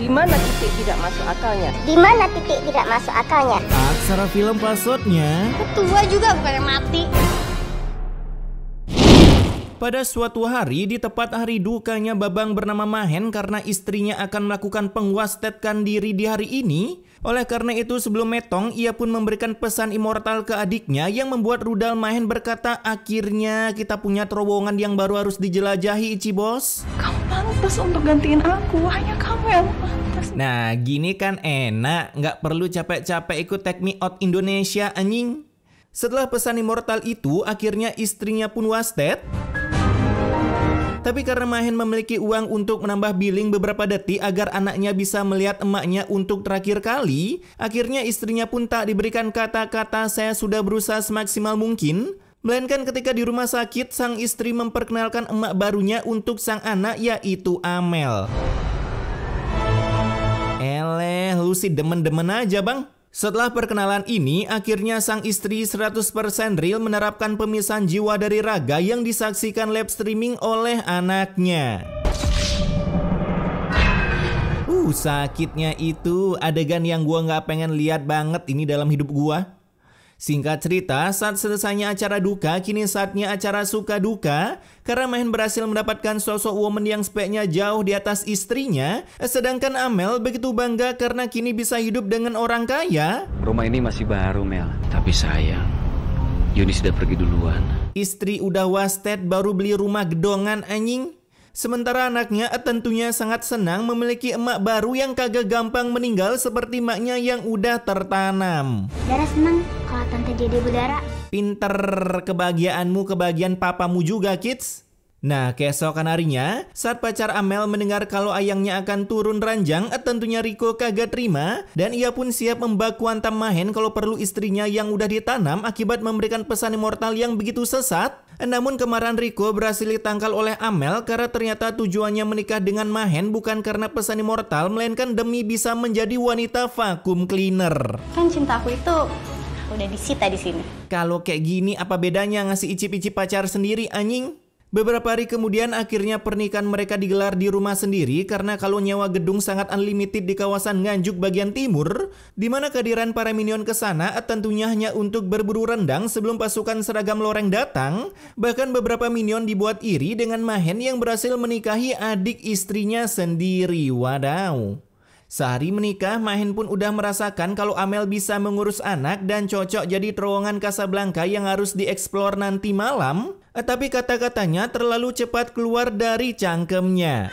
Di mana titik tidak masuk akalnya? Di mana titik tidak masuk akalnya? Aksara film passwordnya. Ketua juga bukannya mati. Pada suatu hari, di tepat hari dukanya Babang bernama Mahen karena istrinya akan melakukan penguastetan diri di hari ini. Oleh karena itu, sebelum metong, ia pun memberikan pesan immortal ke adiknya yang membuat rudal Mahen berkata, akhirnya kita punya terowongan yang baru harus dijelajahi, Ichi Bos. Kamu pantas untuk gantiin aku, hanya kamu yang pantas. Nah, gini kan enak, nggak perlu capek-capek ikut Take Me Out Indonesia, anjing. Setelah pesan immortal itu, akhirnya istrinya pun wasted. Tapi karena Mahen memiliki uang untuk menambah billing beberapa detik agar anaknya bisa melihat emaknya untuk terakhir kali, akhirnya istrinya pun tak diberikan kata-kata saya sudah berusaha semaksimal mungkin. Melainkan ketika di rumah sakit, sang istri memperkenalkan emak barunya untuk sang anak, yaitu Amel. Eleh, lu sih demen-demen aja bang. Setelah perkenalan ini, akhirnya sang istri 100% real menerapkan pemisahan jiwa dari raga yang disaksikan live streaming oleh anaknya. Sakitnya itu adegan yang gua nggak pengen lihat banget ini dalam hidup gua. Singkat cerita, saat selesainya acara duka, kini saatnya acara suka duka. Karena Mahen berhasil mendapatkan sosok woman yang speknya jauh di atas istrinya. Sedangkan Amel begitu bangga karena kini bisa hidup dengan orang kaya. Rumah ini masih baru, Mel. Tapi sayang, Yuni sudah pergi duluan. Istri udah wasted baru beli rumah gedongan anjing. Sementara anaknya tentunya sangat senang memiliki emak baru yang kagak gampang meninggal seperti maknya yang udah tertanam. Dara seneng kalau tante jadi budara. Pinter, kebahagiaanmu kebahagiaan papamu juga, kids. Nah, keesokan harinya, saat pacar Amel mendengar kalau ayangnya akan turun ranjang, tentunya Riko kagak terima, dan ia pun siap membaku hantam Mahen kalau perlu istrinya yang udah ditanam akibat memberikan pesan immortal yang begitu sesat. Namun kemarahan Riko berhasil ditangkal oleh Amel karena ternyata tujuannya menikah dengan Mahen bukan karena pesan immortal, melainkan demi bisa menjadi wanita vacuum cleaner. Kan cintaku itu udah disita di sini. Kalau kayak gini apa bedanya ngasih icip-icip pacar sendiri anjing? Beberapa hari kemudian akhirnya pernikahan mereka digelar di rumah sendiri karena kalau nyewa gedung sangat unlimited di kawasan Nganjuk bagian timur, di mana kehadiran para minion ke sana tentunya hanya untuk berburu rendang sebelum pasukan seragam loreng datang. Bahkan beberapa minion dibuat iri dengan Mahen yang berhasil menikahi adik istrinya sendiri. Wadaw. Sehari menikah, Mahen pun udah merasakan kalau Amel bisa mengurus anak dan cocok jadi terowongan Casablanca yang harus dieksplor nanti malam. Tapi kata-katanya terlalu cepat keluar dari cangkemnya.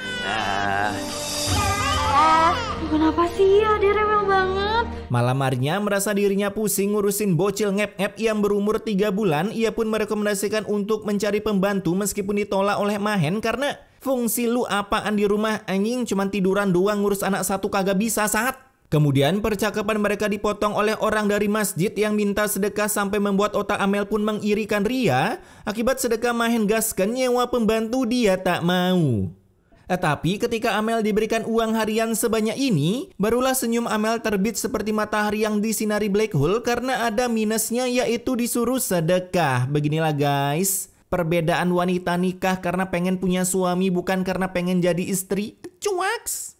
Kenapa sih ya, dia rewel banget. Malam harinya merasa dirinya pusing ngurusin bocil ngep-ngep yang berumur 3 bulan. Ia pun merekomendasikan untuk mencari pembantu meskipun ditolak oleh Mahen karena fungsi lu apaan di rumah anjing, cuman tiduran doang, ngurus anak satu kagak bisa saat. Kemudian percakapan mereka dipotong oleh orang dari masjid yang minta sedekah sampai membuat otak Amel pun mengirikan ria. Akibat sedekah Mahen gaskan nyewa pembantu dia tak mau. Tapi ketika Amel diberikan uang harian sebanyak ini, barulah senyum Amel terbit seperti matahari yang disinari black hole karena ada minusnya, yaitu disuruh sedekah. Beginilah guys, perbedaan wanita nikah karena pengen punya suami bukan karena pengen jadi istri. Cuaks.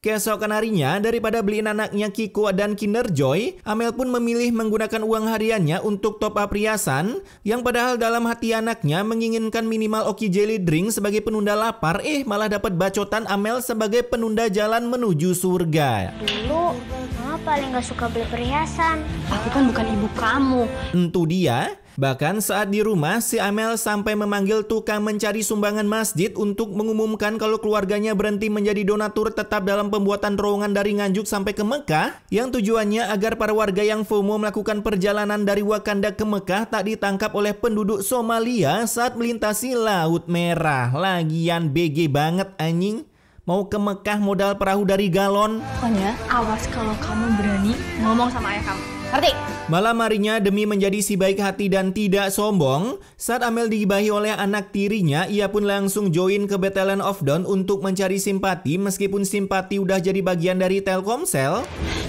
Keesokan harinya, daripada beliin anaknya Kiko dan Kinder Joy, Amel pun memilih menggunakan uang hariannya untuk top up riasan, yang padahal dalam hati anaknya menginginkan minimal Oki Jelly Drink sebagai penunda lapar, malah dapat bacotan Amel sebagai penunda jalan menuju surga. Dulu, mama paling gak suka beli perhiasan. Aku kan bukan ibu kamu. Itu dia. Bahkan saat di rumah, si Amel sampai memanggil tukang mencari sumbangan masjid untuk mengumumkan kalau keluarganya berhenti menjadi donatur tetap dalam pembuatan terowongan dari Nganjuk sampai ke Mekah, yang tujuannya agar para warga yang FOMO melakukan perjalanan dari Wakanda ke Mekah tak ditangkap oleh penduduk Somalia saat melintasi Laut Merah. Lagian BG banget anjing. Mau ke Mekah modal perahu dari galon. Pokoknya awas kalau kamu berani ngomong sama ayah kamu. Ngerti? Malam harinya demi menjadi si baik hati dan tidak sombong, saat Amel digibahi oleh anak tirinya, ia pun langsung join ke Battalion of Dawn untuk mencari simpati meskipun simpati udah jadi bagian dari Telkomsel.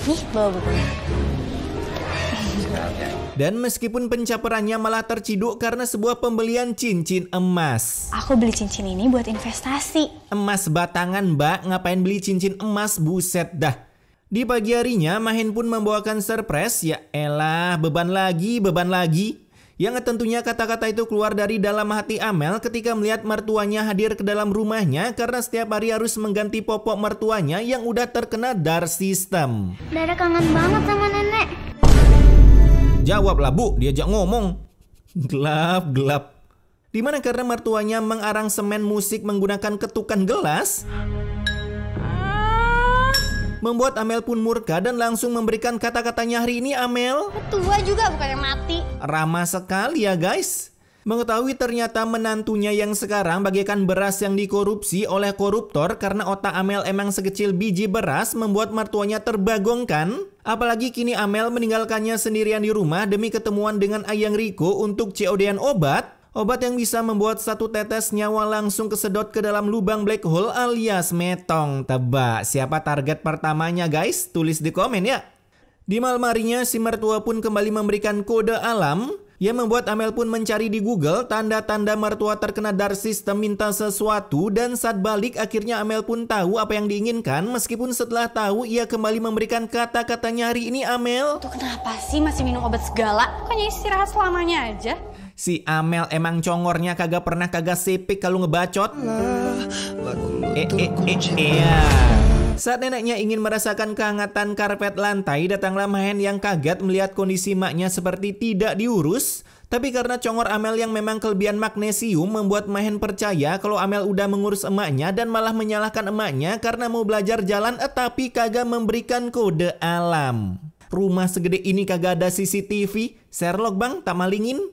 Nih, bawa bukunya. Dan meskipun pencaperannya malah terciduk karena sebuah pembelian cincin emas. Aku beli cincin ini buat investasi. Emas batangan, Mbak, ngapain beli cincin emas, buset dah. Di pagi harinya, Mahen pun membawakan surprise. Ya elah, beban lagi. Yang tentunya kata-kata itu keluar dari dalam hati Amel ketika melihat mertuanya hadir ke dalam rumahnya karena setiap hari harus mengganti popok mertuanya yang udah terkena dark system. Dara kangen banget sama nenek. Jawablah, Bu, diajak ngomong. Gelap. Dimana karena mertuanya mengaransemen musik menggunakan ketukan gelas, membuat Amel pun murka dan langsung memberikan kata-katanya hari ini. Amel Tua juga bukannya mati. ramah sekali ya guys. Mengetahui ternyata menantunya yang sekarang bagaikan beras yang dikorupsi oleh koruptor karena otak Amel emang sekecil biji beras, membuat mertuanya terbagongkan. Apalagi kini Amel meninggalkannya sendirian di rumah demi ketemuan dengan Ayang Riko untuk COD-an obat. Obat yang bisa membuat satu tetes nyawa langsung kesedot ke dalam lubang black hole alias metong. Tebak siapa target pertamanya guys? Tulis di komen ya. Di malam harinya si mertua pun kembali memberikan kode alam yang membuat Amel pun mencari di Google tanda-tanda mertua terkena dark system minta sesuatu, dan saat balik akhirnya Amel pun tahu apa yang diinginkan. Meskipun setelah tahu ia kembali memberikan kata-katanya hari ini. Amel, Tuh kenapa sih masih minum obat segala? Bukannya istirahat selamanya aja? si Amel emang congornya kagak sepik kalau ngebacot. Saat neneknya ingin merasakan kehangatan karpet lantai, datanglah Mahen yang kaget melihat kondisi maknya seperti tidak diurus. Tapi karena congor Amel yang memang kelebihan magnesium, membuat Mahen percaya kalau Amel udah mengurus emaknya dan malah menyalahkan emaknya karena mau belajar jalan tapi kagak memberikan kode alam. Rumah segede ini kagak ada CCTV, Sherlock bang, tak malingin.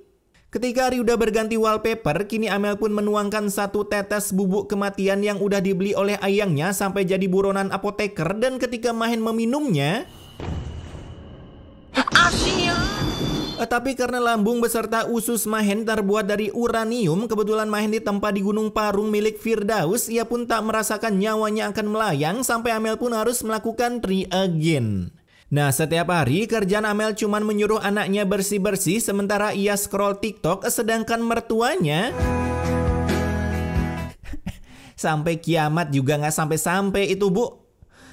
Ketika hari udah berganti wallpaper, kini Amel pun menuangkan satu tetes bubuk kematian yang udah dibeli oleh ayangnya sampai jadi buronan apoteker, dan ketika Mahen meminumnya, tapi karena lambung beserta usus Mahen terbuat dari uranium, kebetulan Mahen ditempa di Gunung Parung milik Firdaus, ia pun tak merasakan nyawanya akan melayang sampai Amel pun harus melakukan try again. Nah, setiap hari kerjaan Amel cuman menyuruh anaknya bersih-bersih sementara ia scroll TikTok, sedangkan mertuanya sampai kiamat juga nggak sampai-sampai itu, Bu.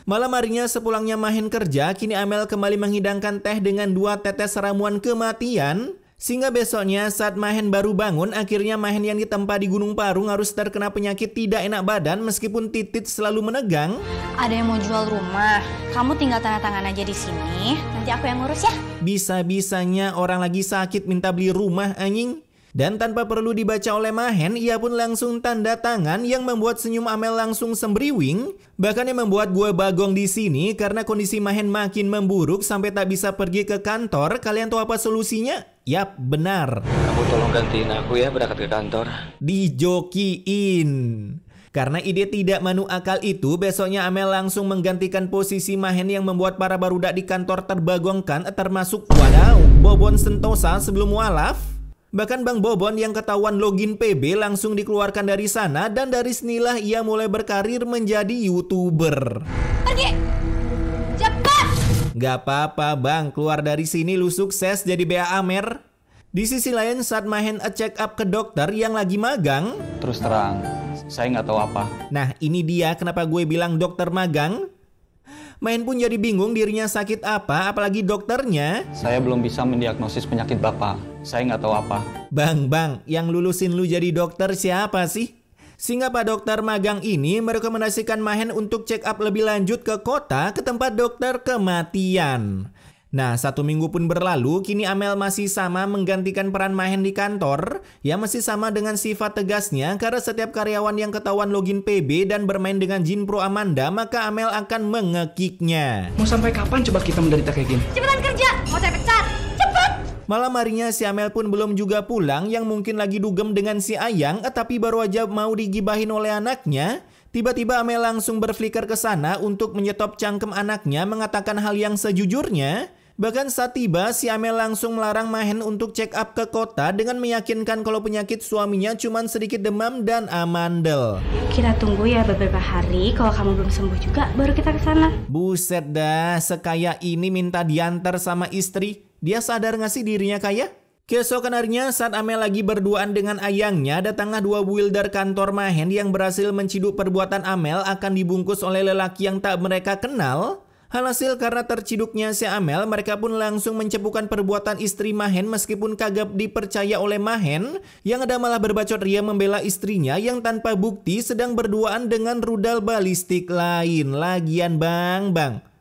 Malam harinya sepulangnya Mahen kerja, kini Amel kembali menghidangkan teh dengan 2 tetes ramuan kematian. Sehingga besoknya saat Mahen baru bangun, akhirnya Mahen yang ditempa di Gunung Parung harus terkena penyakit tidak enak badan meskipun titit selalu menegang. Ada yang mau jual rumah, kamu tinggal tanda tangan aja di sini, nanti aku yang ngurus ya. Bisa-bisanya orang lagi sakit minta beli rumah anjing. Dan tanpa perlu dibaca oleh Mahen, ia pun langsung tanda tangan yang membuat senyum Amel langsung sembriwing. Bahkan yang membuat gue bagong di sini karena kondisi Mahen makin memburuk sampai tak bisa pergi ke kantor. Kalian tahu apa solusinya? Yap, benar. Kamu tolong gantiin aku ya berangkat ke kantor. Dijokiin. Karena ide tidak manu akal itu, besoknya Amel langsung menggantikan posisi Mahen yang membuat para barudak di kantor terbagongkan, termasuk Bobon Sentosa sebelum walaf. Bahkan Bang Bobon yang ketahuan login PB langsung dikeluarkan dari sana, dan dari sinilah ia mulai berkarir menjadi YouTuber. Pergi! Cepat! Gak apa-apa bang, keluar dari sini lu sukses jadi BA Amer. Di sisi lain saat Mahen check up ke dokter yang lagi magang. Terus terang, saya nggak tahu apa. Nah ini dia kenapa gue bilang dokter magang. Mahen pun jadi bingung dirinya sakit apa, apalagi dokternya. Saya belum bisa mendiagnosis penyakit Bapak. Saya nggak tahu apa. Bang, yang lulusin lu jadi dokter siapa sih? Sehingga Pak Dokter magang ini merekomendasikan Mahen untuk check up lebih lanjut ke kota, ke tempat dokter kematian. Nah, 1 minggu pun berlalu, kini Amel masih sama menggantikan peran Mahen di kantor. Ya masih sama dengan sifat tegasnya, karena setiap karyawan yang ketahuan login PB dan bermain dengan Jin Pro Amanda, maka Amel akan mengekiknya. Mau sampai kapan coba kita menderita kayak gini? Cepetan kerja, mau saya pecat, cepet! Malam harinya si Amel pun belum juga pulang, yang mungkin lagi dugem dengan si Ayang, tapi baru aja mau digibahin oleh anaknya. Tiba-tiba Amel langsung berflicker ke sana untuk menyetop cangkem anaknya, mengatakan hal yang sejujurnya. Bahkan saat tiba, si Amel langsung melarang Mahen untuk check up ke kota dengan meyakinkan kalau penyakit suaminya cuma sedikit demam dan amandel. Kita tunggu ya beberapa hari, kalau kamu belum sembuh juga baru kita ke sana. Buset dah, sekaya ini minta diantar sama istri. Dia sadar nggak sih dirinya kaya? Keesokan harinya saat Amel lagi berduaan dengan ayangnya, datanglah 2 builder kantor Mahen yang berhasil menciduk perbuatan Amel akan dibungkus oleh lelaki yang tak mereka kenal. Alhasil karena terciduknya si Amel, mereka pun langsung mencepukan perbuatan istri Mahen meskipun kagak dipercaya oleh Mahen, yang ada malah berbacot ria membela istrinya yang tanpa bukti sedang berduaan dengan rudal balistik lain. Lagian bang,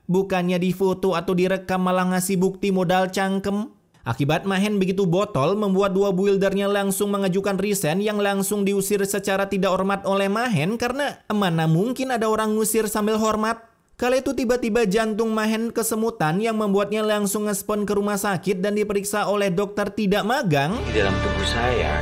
bukannya difoto atau direkam malah ngasih bukti modal cangkem. Akibat Mahen begitu botol, membuat 2 buildernya langsung mengajukan resign yang langsung diusir secara tidak hormat oleh Mahen karena mana mungkin ada orang ngusir sambil hormat. Kala itu tiba-tiba jantung Mahen kesemutan yang membuatnya langsung ngespon ke rumah sakit dan diperiksa oleh dokter tidak magang. Di dalam tubuh saya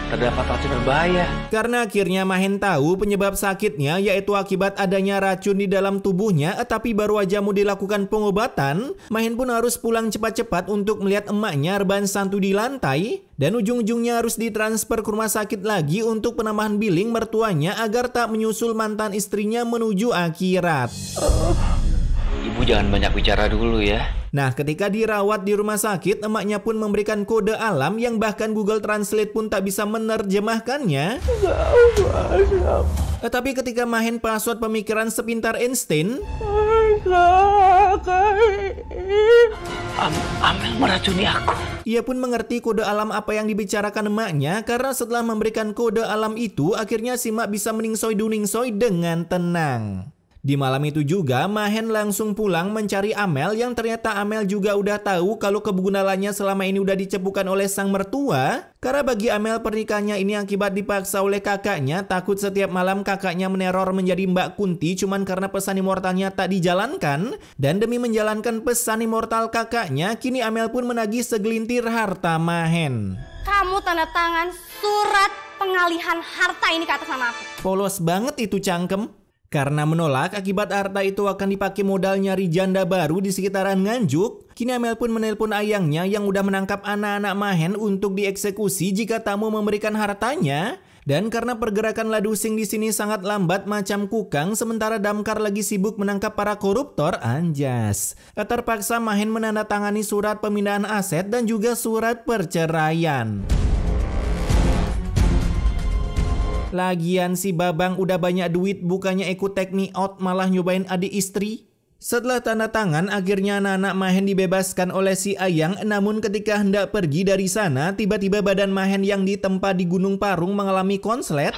terdapat racun berbahaya. Karena akhirnya Mahen tahu penyebab sakitnya yaitu akibat adanya racun di dalam tubuhnya, tapi baru aja mau dilakukan pengobatan, Mahen pun harus pulang cepat-cepat untuk melihat emaknya rebahan santu di lantai, dan ujung-ujungnya harus ditransfer ke rumah sakit lagi untuk penambahan billing mertuanya agar tak menyusul mantan istrinya menuju akhirat. Ibu jangan banyak bicara dulu ya. Nah, ketika dirawat di rumah sakit, emaknya pun memberikan kode alam yang bahkan Google Translate pun tak bisa menerjemahkannya. Tetapi ketika Mahen password pemikiran sepintar Einstein, Amel meracuni aku. ia pun mengerti kode alam apa yang dibicarakan emaknya karena setelah memberikan kode alam itu, akhirnya si mak bisa meningsoy-duningsoy dengan tenang. Di malam itu juga, Mahen langsung pulang mencari Amel yang ternyata Amel juga udah tahu kalau kebegunalannya selama ini udah dicepukan oleh sang mertua. Karena bagi Amel pernikahannya ini akibat dipaksa oleh kakaknya, takut setiap malam kakaknya meneror menjadi Mbak Kunti cuman karena pesan immortalnya tak dijalankan. Dan demi menjalankan pesan immortal kakaknya, kini Amel pun menagih segelintir harta Mahen. Kamu tanda tangan surat pengalihan harta ini ke atas nama aku. Polos banget itu cangkem. Karena menolak, akibat harta itu akan dipakai modal nyari janda baru di sekitaran Nganjuk, kini Amel pun menelpon ayangnya yang udah menangkap anak-anak Mahen untuk dieksekusi jika tak mau memberikan hartanya. Dan karena pergerakan Ladusing di sini sangat lambat macam kukang, sementara Damkar lagi sibuk menangkap para koruptor, anjas. Terpaksa Mahen menandatangani surat pemindahan aset dan juga surat perceraian. Lagian si Babang udah banyak duit, bukannya ikut take me out malah nyobain adik istri. Setelah tanda tangan, akhirnya anak-anak Mahen dibebaskan oleh si Ayang. Namun ketika hendak pergi dari sana, tiba-tiba badan Mahen yang ditempa di Gunung Parung mengalami konslet.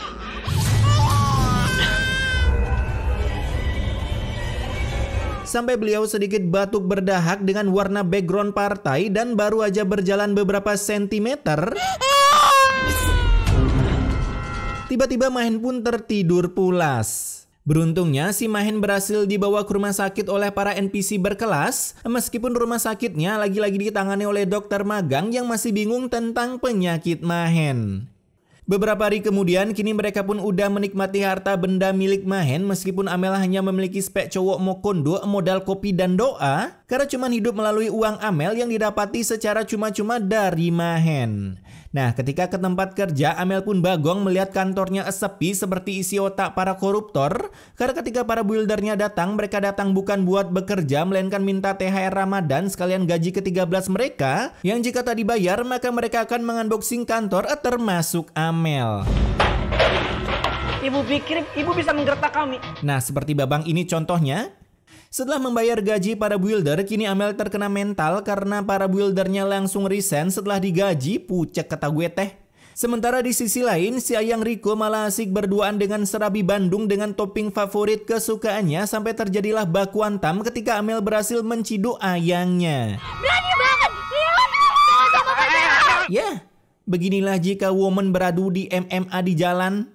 Sampai beliau sedikit batuk berdahak dengan warna background partai dan baru aja berjalan beberapa sentimeter. Tiba-tiba Mahen pun tertidur pulas. Beruntungnya si Mahen berhasil dibawa ke rumah sakit oleh para NPC berkelas, meskipun rumah sakitnya lagi-lagi ditangani oleh dokter magang yang masih bingung tentang penyakit Mahen. Beberapa hari kemudian, kini mereka pun udah menikmati harta benda milik Mahen meskipun Amel hanya memiliki spek cowok mokondo, modal kopi dan doa, karena cuma hidup melalui uang Amel yang didapati secara cuma-cuma dari Mahen. Nah, ketika ke tempat kerja, Amel pun bagong melihat kantornya sepi seperti isi otak para koruptor. Karena ketika para buildernya datang, mereka datang bukan buat bekerja, melainkan minta THR Ramadan sekalian gaji ke-13 mereka, yang jika tak dibayar, maka mereka akan mengunboxing kantor termasuk Amel. Ibu pikir ibu bisa menggertak kami. Nah, seperti Babang ini contohnya. Setelah membayar gaji para builder, kini Amel terkena mental karena para buildernya langsung resign setelah digaji, pucek kata gue teh. Sementara di sisi lain, si Ayang Riko malah asik berduaan dengan serabi Bandung dengan topping favorit kesukaannya sampai terjadilah baku hantam ketika Amel berhasil menciduk ayangnya. Berani banget! Ya, beginilah jika woman beradu di MMA di jalan.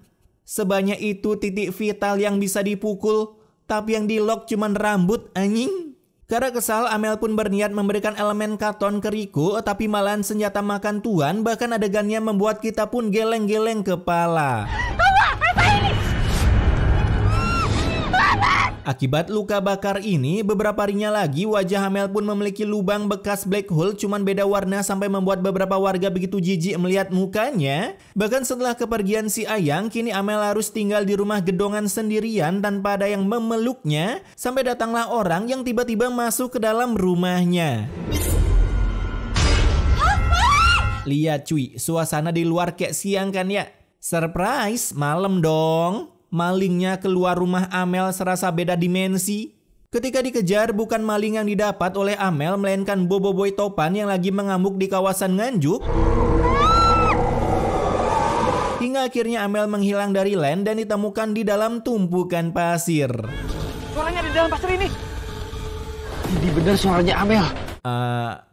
Sebanyak itu titik vital yang bisa dipukul, tapi yang di lock cuman rambut anjing. Karena kesal, Amel pun berniat memberikan elemen katon ke Riko, tapi malahan senjata makan tuan, bahkan adegannya membuat kita pun geleng-geleng kepala. Akibat luka bakar ini, beberapa harinya lagi wajah Amel pun memiliki lubang bekas black hole, cuman beda warna sampai membuat beberapa warga begitu jijik melihat mukanya. Bahkan setelah kepergian si Ayang, kini Amel harus tinggal di rumah gedongan sendirian tanpa ada yang memeluknya, sampai datanglah orang yang tiba-tiba masuk ke dalam rumahnya. Lihat cuy, suasana di luar kayak siang kan ya? Surprise, malam dong. Malingnya keluar rumah Amel serasa beda dimensi. Ketika dikejar, bukan maling yang didapat oleh Amel, melainkan Bobo Boy Topan yang lagi mengamuk di kawasan Nganjuk. Hingga akhirnya Amel menghilang dari land dan ditemukan di dalam tumpukan pasir. Suaranya di dalam pasir ini. Ini bener suaranya Amel.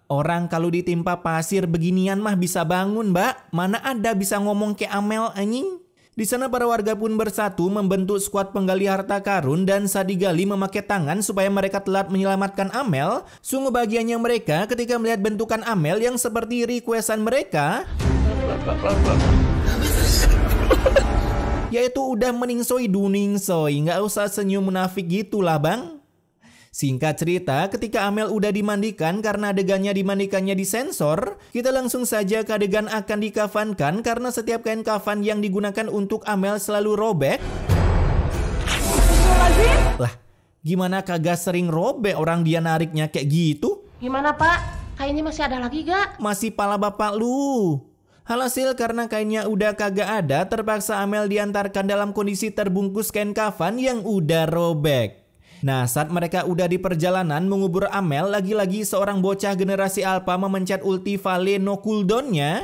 Orang kalau ditimpa pasir beginian mah bisa bangun, Mbak. Mana ada bisa ngomong kayak Amel anjing. Di sana para warga pun bersatu membentuk skuad penggali harta karun dan saat digali memakai tangan supaya mereka telat menyelamatkan Amel. Sungguh bahagianya mereka ketika melihat bentukan Amel yang seperti requestan mereka. Yaitu udah meningsoi duningsoi, nggak usah senyum munafik gitulah bang. Singkat cerita, ketika Amel udah dimandikan karena adegannya dimandikannya disensor, kita langsung saja ke adegan akan dikafankan karena setiap kain kafan yang digunakan untuk Amel selalu robek. Lah, gimana kagak sering robek orang dia nariknya kayak gitu? Gimana Pak? Kainnya masih ada lagi gak? Masih pala bapak lu. Alhasil karena kainnya udah kagak ada, terpaksa Amel diantarkan dalam kondisi terbungkus kain kafan yang udah robek. Nah, saat mereka udah di perjalanan mengubur Amel, lagi-lagi seorang bocah generasi Alpha memencet ulti Vale no cooldown-nya.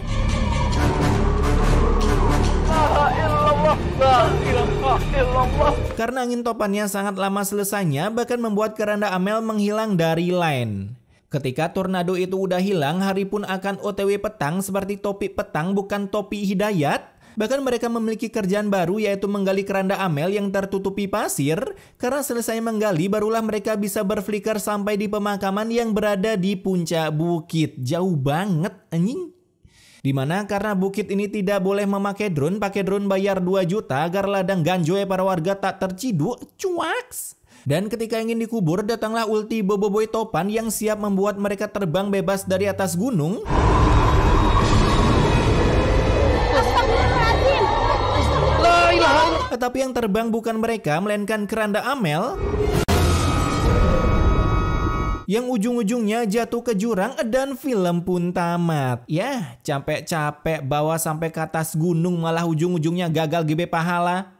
Karena angin topannya sangat lama selesainya, bahkan membuat keranda Amel menghilang dari line. Ketika tornado itu udah hilang, Hari pun akan OTW petang seperti topi petang bukan topi hidayat. Bahkan mereka memiliki kerjaan baru yaitu menggali keranda Amel yang tertutupi pasir. Karena selesai menggali barulah mereka bisa berflicker sampai di pemakaman yang berada di puncak bukit. Jauh banget anjing. Dimana karena bukit ini tidak boleh memakai drone, pakai drone bayar 2 juta agar ladang ganjoy para warga tak terciduk. Cuaks. Dan ketika ingin dikubur, datanglah ulti Bobo Boy Topan yang siap membuat mereka terbang bebas dari atas gunung. Tetapi yang terbang bukan mereka, melainkan keranda Amel. Yang ujung-ujungnya jatuh ke jurang dan film pun tamat. Yah, capek-capek bawa sampai ke atas gunung malah ujung-ujungnya gagal GB pahala.